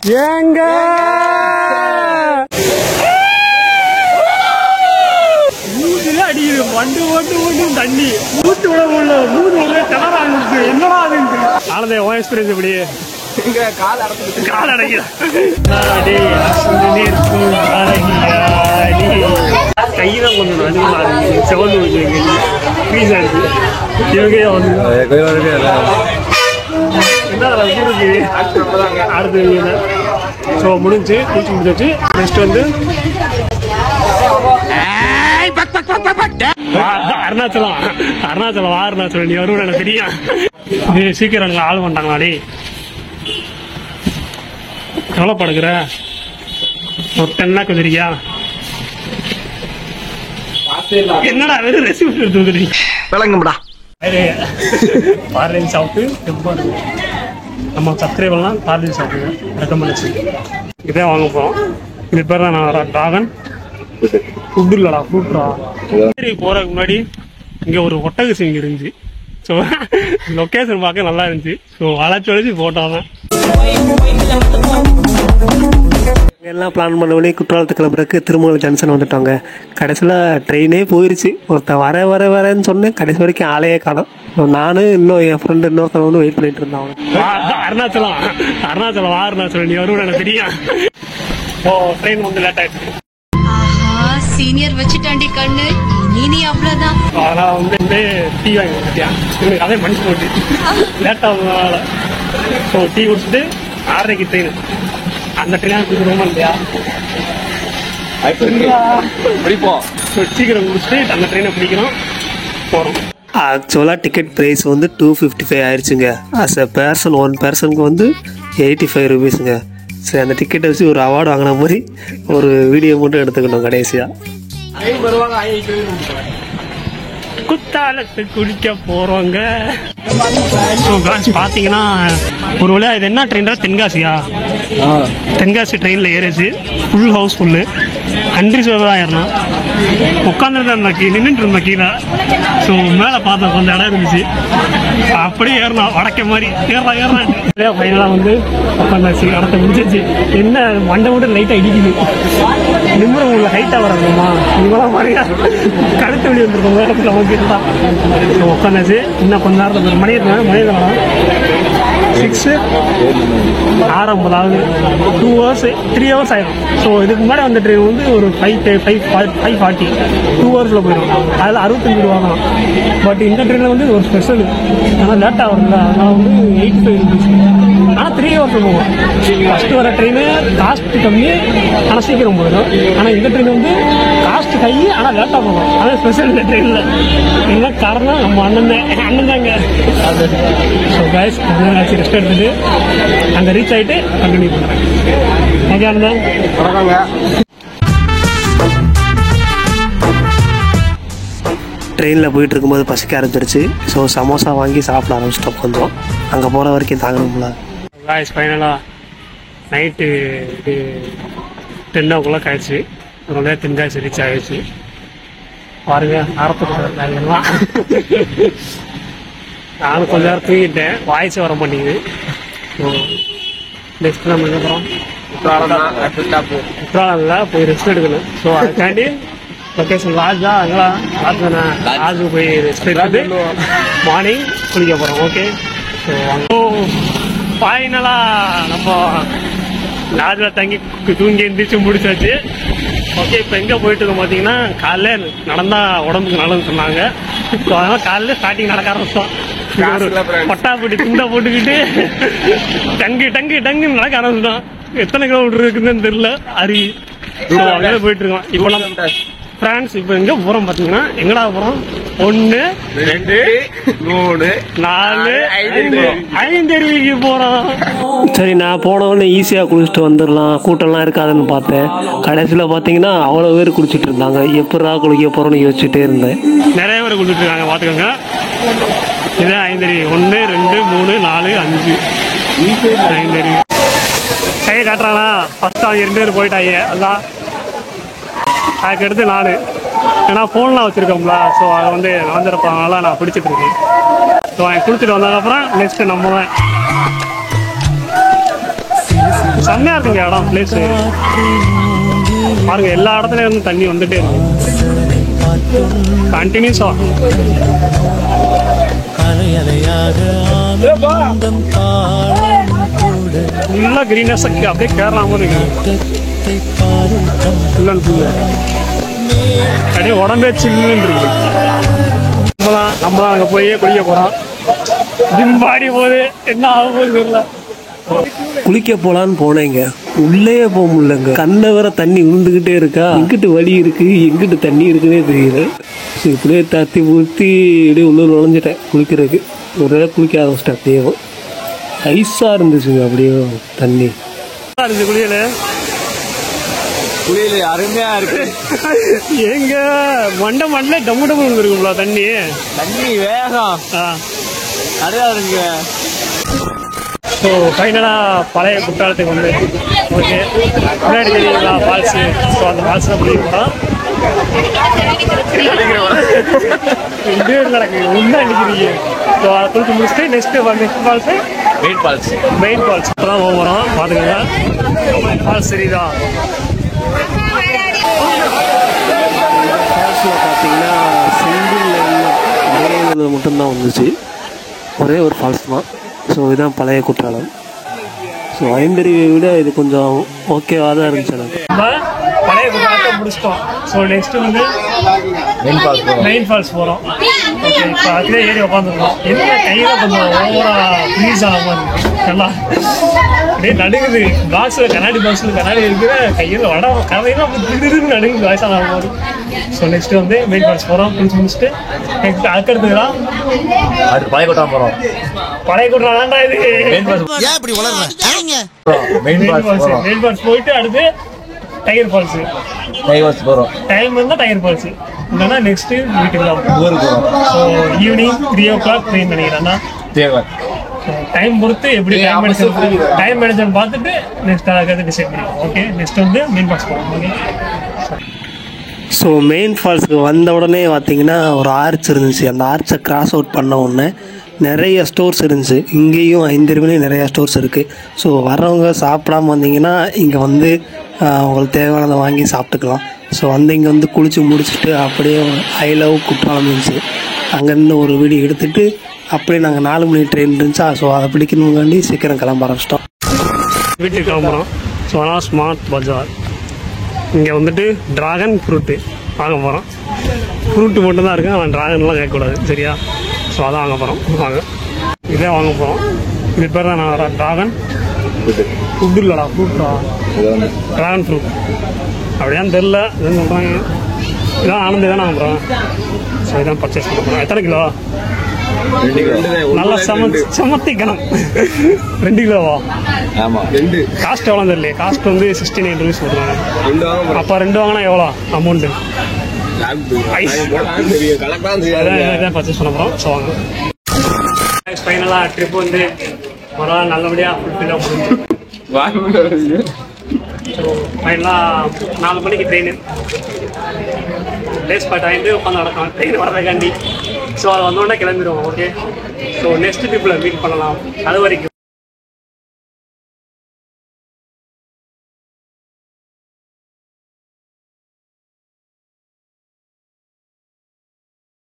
ஏங்க மூஞ்சில அடிக்குது வண்டு வண்டு வண்டு தண்ணி மூச்சு விட முடியல மூணு ஒரே கிணறா இருந்துச்சு என்னடா அதுக்கு ஆனதே ஓ எக்ஸ்பீரியன்ஸ் எப்படி கால் அடைக்குது கைதான் கொஞ்சம் அதிகமா இருக்கு செவந்து வச்சு பீஸா இருக்கு இவங்க வந்து என்ன இருக்கு அடுத்து ஸோ முடிஞ்சு குளிச்சு முடிச்சாச்சு நெக்ஸ்ட் வந்து அருணாச்சலம் அருணாச்சலம் நீ வருவ எனக்கு தெரியும் சீக்கிரம் எனக்கு ஆள் பண்ணிட்டாங்களாடி கவலைப்படுகிற ஒரு 10 குதிரியா என்னடா வெறும் ரெசிப்ட் எடுத்து வந்துடுறீங்க விளங்கும்டா பார்லின் சாப்பிட்டு டெம்பர் நம்ம சப்ஸ்கிரைபர்லாம் பார்லின் சாப்பிடுங்க ரெக்கமெண்டேஷன் இதே வாங்க போகிறோம் இது பேர் தான் நான் டிராகன் ஃபுட் இல்லடா ஃப்ரூட்ரா போகிறதுக்கு முன்னாடி இங்கே ஒரு ஒட்டக சிங்கி இருந்துச்சு ஸோ லொக்கேஷன் பார்க்க நல்லா இருந்துச்சு ஸோ வளைச்சு போட்டாதான் எல்லாம் பிளான் பண்ணவனே குற்றாலத்துக்கு கிளம்புறதுக்கு திருமங்கலம் ஜங்ஷன் வந்துட்டாங்க. கடைசியில் ட்ரெயினே போயிருச்சு. ஒருத்தன் வரேன்னு சொன்னேன், கடைசி வரைக்கும் ஆளையே காணோம். நானும் இன்னும் என் ஃப்ரெண்டு இன்னொருத்தன் வந்து வெயிட் பண்ணிட்டு இருந்தான். அருணாச்சலம் நீ வருவ எனக்கு தெரியும். ட்ரெயின் வந்து லேட் ஆயிடுச்சு. சீனியர் வச்சுட்டாண்டி கண்ணு நீ அவ்வளவுதான். அதனால வந்து டீ வாங்கி கொடுத்தியா அதே மனுஷன் போட்டு லேட் ஆகுதுனால ஸோ டீ குடிச்சிட்டு 6:30 ட்ரெயின். அந்த ட்ரெயின் ரொம்ப இல்லையா பிடிப்போம். சீக்கிரம் குடிச்சிட்டு அந்த ட்ரெயினை பிடிக்கிறோம் போகிறோம். ஆக்சுவலாக டிக்கெட் ப்ரைஸ் வந்து 255 ஆயிடுச்சுங்க. அஸ் எ பர்சன் 1 பர்சனுக்கு வந்து 85 ருபீஸுங்க. சரி, அந்த டிக்கெட்டை வச்சு ஒரு அவார்டு வாங்கின மாதிரி ஒரு வீடியோ மட்டும் எடுத்துக்கணும் கடைசியாக. குத்தாலத்து குடிக்க போறோங்க. பாத்தீங்கன்னா ஒரு வேளை இது என்ன ட்ரெயின்? தென்காசியா? தென்காசி ட்ரெயின்ல ஏறிச்சு. Full house full. 100 தான் ஏறணும். உட்காந்துட்டு இருந்த நின்றுட்டு இருந்த கீழே. ஸோ மேலே பார்த்தா கொஞ்சம் இடம் இருந்துச்சு. அப்படியே ஏறணும் வடக்க மாதிரி ஏறலாம். ஃபைனலாக வந்து உட்காந்தாச்சு. இடத்த முடிச்சிச்சு. என்ன மண்டை மட்டும் லைட்டாக இடிக்குது. நிம்மரம் உள்ள ஹைட்டாக வரணுமா இவெல்லாம் மாதிரியா கழுத்து வெளியே வந்துருக்கோம். வேறத்தில் நமக்கு இருந்தால் உட்காந்தாச்சு. இன்னும் கொஞ்ச நேரத்தில் மணி வேணும் 6:50 2 hours 3 hours ஆயிடும். ஸோ இதுக்கு முன்னாடி வந்த ட்ரெயின் வந்து ஒரு 5:40 2 hours போயிடும். அதில் 65 ரூபா தான். பட் இந்த ட்ரெயினில் வந்து ஒரு ஸ்பெஷல், ஆனால் லேட்டாக வரும்ல, அதனால் வந்து 85 ருபீஸ். ஆனால் 3 hours போகும். ஃபஸ்ட்டு வர ட்ரெயின் காஸ்ட் கம்மி ஆனால் சீக்கிரம் போயிடும். ஆனால் இந்த ட்ரெயின் வந்து காஸ்ட் ஹை ஆனால் லேட்டாக போகும். அதான் ஸ்பெஷல் இந்த ட்ரெயினில். என்ன காரணம்? நம்ம அண்ணன் தாங்க. ஸோ கைஸ் ரெஸ்ட் எடுத்துட்டு அங்கே ரீச் ஆகிட்டு கண்டினியூ பண்ணுறேன். ஓகே அண்ணன், வணக்கங்க. ட்ரெயினில் போயிட்டு இருக்கும்போது பசிக்க ஆரம்பிச்சிருச்சு. ஸோ சமோசா வாங்கி சாப்பிட ஆரம்பிச்சிட்டோம். கொஞ்சம் அங்கே போகிற வரைக்கும் தாங்கணும்ல. கைஸ் ஃபைனலாக நைட்டு 10 o'clock ஆயிடுச்சு. ரொம்ப தென்காசி ரீச் ஆகிடுச்சு. பாருங்க ஆரம்பத்துலாம் நானும் கொஞ்ச நேரம் தூங்கிட்டேன். வாய்ஸ் வர மாட்டேங்குது. ஸோ நெக்ஸ்ட் நம்ம என்ன போகிறோம்? குற்றாலம் போய் ரெஸ்ட் எடுக்கணும். ஸோ அதுக்காண்டி லொக்கேஷன் லாட்ஜா அங்கெல்லாம் லாட்ஜ் தானே, லாட்ஜுக்கு போய் ரெஸ்ட் எடுத்துட்டு மார்னிங் குளிக்க போகிறோம். ஓகே, ஸோ ஃபைனலாக நம்ம லாட்ஜில் தூங்கி எந்திரிச்சு முடிச்சாச்சு. ஓகே, இப்போ எங்கே போயிட்டு இருக்கோம் பார்த்தீங்கன்னா, காலைல நடந்தா உடம்புக்கு நல்லதுன்னு சொன்னாங்க. ஸோ அதனால காலையில் ஸ்டார்டிங் நடக்க ஆரம்பிச்சோம். பட்டாப்பட்டி துண்டை போட்டுக்கிட்டு டங்கு நடக்க ஆரம்பிச்சிட்டோம். எத்தனை கிலோமீட்டர் இருக்குதுன்னு தெரியல. அருவி அங்கே போயிட்டு இருக்கோம். இப்போ நம்ம ஃப்ரான்ஸ் இப்போ எங்கே போகிறோம் பார்த்தீங்கன்னா, எங்கடா போகிறோம்? 1 2 3 4 5 அருவிக்கு போகிறோம். சரி, நான் போனவொடனே ஈஸியாக குளிச்சுட்டு வந்துடலாம், கூட்டம்லாம் இருக்காதுன்னு பார்த்தேன். கடைசியில் பார்த்தீங்கன்னா அவ்வளோ பேர் குளிச்சுட்டு இருந்தாங்க. எப்படா குளிக்க போகிறோன்னு யோசிச்சுட்டே இருந்தேன். நிறைய பேர் குளிச்சுட்டு இருக்காங்க, பார்த்துக்கோங்க. இதே 5 அருவி. 1 2 3 4 5 அருவி கையை காட்டுறாங்களா? ஃபஸ்ட்டு அவங்க 2 பேர் போயிட்டாங்க. அதான் அதுக்கடுத்து நான், ஏன்னா ஃபோன்லாம் வச்சுருக்கோம்ல. ஸோ அதை வந்து நடந்துருப்பாங்கனால நான் பிடிச்சிட்டு இருக்கேன். ஸோ அவன் குளிச்சுட்டு வந்ததுக்கப்புறம் நெக்ஸ்ட்டு நம்ம தான் செம்மையா இருக்குங்க இடம் பிளேஸ் பாருங்க. எல்லா இடத்துலயும் வந்து தண்ணி வந்துட்டே இருக்கு கண்டினியூஸா. ஃபுல்லா கிரீனஸ் அப்படியே கேரளா மாதிரி அப்படியே உடம்பே சில்லுன்னு இருக்கு. நம்மளாம் அங்கே போய் குளிக்க போறோம். ஜிம்பாடி போது என்ன ஆக போகுது தெரியல. குளிக்க போலான்னு போனேங்க, உள்ளே போக முடியலங்க. கண்ணை வர தண்ணி உருந்துக்கிட்டே இருக்கா. எங்கிட்டு வழி இருக்கு எங்கிட்டு தண்ணி இருக்குன்னே தெரியல. இப்படியே தத்தி ஊற்றி இப்படியே உள்ள நுழைஞ்சிட்டேன் குளிக்கிறதுக்கு. ஒரே குளிக்க ஆரம்பிச்சிட்டேன். அப்படியே ஐஸாக இருந்துச்சுங்க அப்படியே தண்ணி. குளியல அருமையா இருக்கு. எங்க மண்டை டம்மு டம்மு இருக்குங்களா தண்ணி வேகம் நிறையா இருக்குங்க. ஸோ ஃபைனலாக பழைய குற்றாலத்துக்கு வந்து ஓகே. முன்னாடி தெரியுங்களா ஃபால்ஸு. ஸோ அந்த ஃபால்ஸில் போய் போகிறோம். நடக்குது உண்டா நினைக்கிறீங்க. ஸோ அதை குளிச்சு முடிச்சுட்டு நெக்ஸ்ட் ஃபால்ஸு மெயின் ஃபால்ஸ் தான் போகிறோம். பார்த்துக்கோங்க ஃபால்ஸ் சரிதா. ஃபால்ஸில் பார்த்தீங்கன்னா சிங்கிள் லைனில் மட்டும்தான் வந்துச்சு. ஒரே ஒரு ஃபால்ஸ் தான். ஸோ இதுதான் பழைய குற்றாலம். ஸோ ஐந்தருவியை விட இது கொஞ்சம் ஓகேவாக தான் இருந்துச்சு எனக்கு. பழைய குற்றாலத்தை முடிச்சிட்டோம். ஸோ நெக்ஸ்ட்டு வந்து மெயின் ஃபால்ஸ் போகிறோம். ஓகே இப்போ அதிலே ஏறி உட்காந்துருக்கோம். என்ன கையில் கொஞ்சம் ஓவராக ப்ளீஸ் ஆன மாதிரி இருக்கு. நல்லா அப்படியே நடுங்குது. பாக்ஸில் கண்ணாடி இருக்கிற கையில் கதையெல்லாம் திடீர்னு நடுங்குது வயசான போது. ஸோ நெக்ஸ்ட்டு வந்து மெயின் ஃபால்ஸ் போகிறோம். குளிச்சு முடிச்சுட்டு நெக்ஸ்ட் அதுக்கடுத்துதான் பழைய குற்றாலம் போகிறோம். பழைய குற்றாலம் தான்டா இது. மெயின் ஃபால்ஸ் போயிட்டு அடுத்து டைகர் ஃபால்ஸு போகிறோம். டைம் இருந்தால் டைகர் ஃபால்ஸு இல்லைன்னா நெக்ஸ்ட்டு வீட்டுக்கு தான் போகிறோம். ஸோ ஈவினிங் 3 o'clock ட்ரெயின் நினைக்கிறேன்னா டைம் பொறுத்து எப்படி டைம் மேனேஜ்மெண்ட் பார்த்துட்டு நெக்ஸ்ட் அதுக்காக டிசைட் பண்ணிடுவோம். ஓகே நெக்ஸ்ட் வந்து மெயின் ஃபால்ஸ் போகிறோம். ஓகே ஸோ மெயின் ஃபால்ஸுக்கு வந்த உடனே பார்த்தீங்கன்னா ஒரு ஆர்ச் இருந்துச்சு. அந்த ஆர்ச்சை கிராஸ் அவுட் பண்ண உடனே நிறைய ஸ்டோர்ஸ் இருந்துச்சு. இங்கேயும் ஐந்தருவிலையும் நிறையா ஸ்டோர்ஸ் இருக்குது. ஸோ வர்றவங்க சாப்பிடாம வந்தீங்கன்னா இங்கே வந்து உங்களுக்கு தேவையானதை வாங்கி சாப்பிட்டுக்கலாம். ஸோ வந்து இங்கே வந்து குளித்து முடிச்சுட்டு அப்படியே ஐ லவ் குற்றாலம் இருந்துச்சு. அங்கேருந்து ஒரு வீடியோ எடுத்துகிட்டு அப்படியே நாங்கள் 4 மணி ட்ரெயின் இருந்துச்சா. ஸோ அதை பிடிக்கணுங்காண்டி சீக்கிரம் கிளம்ப ஆரம்பிச்சிட்டோம். வீட்டுக்கு கிளம்புறோம். ஸோ ஆனால் ஸ்மார்ட் பஜார் இங்கே வந்துட்டு ட்ராகன் ஃப்ரூட்டு வாங்க போகிறோம். ஃப்ரூட்டு மட்டும்தான் இருக்குது. அவன் ட்ராகன்லாம் கேட்கக்கூடாது சரியா. ஸோ அதான் வாங்க போகிறோம். வாங்க இதே வாங்க போகிறோம். இது பேர் தான் நான் வரேன். ட்ராகன் ஃபுட்டு இல்லைடா ஃப்ரூட்டா ட்ராகன் ஃப்ரூட் அப்படியான்னு தெரில. எதுன்னு சொல்கிறாங்க. இதான் ஆனந்தி தான் நான் போகிறேன். ஸோ இதான் பர்ச்சேஸ் பண்ண போகிறேன். எத்தனை கிலோ? நல்லா சமத்திக்கணும். 2 கிலோவா? காஸ்ட் எவ்வளோ தெரியல. காஸ்ட் வந்து 69 rupees போடுறாங்க. அப்போ 2 வாங்கினா எவ்வளோ அமௌண்ட்டு? பர்ச்சேஸ் பண்ண போகிறோம். ஸோ வாங்க. ஃபைனலாக ட்ரிப் வந்து மறுநாள் நல்லபடியாக ஃபுல்ஃபில்லாக முடிஞ்சு. ஸோ ஃபைனலாக 4 மணிக்கு ட்ரெயின் டேஸ் ஸ்பாட் ஆகிட்டு உட்காந்து நடக்கலாம் ட்ரெயின் வரதுக்காண்டி. ஸோ அது வந்தோடனே கிளம்பிடுவோம். ஓகே ஸோ நெக்ஸ்ட் ட்ரிப்பில் மீட் பண்ணலாம். அது வரைக்கும்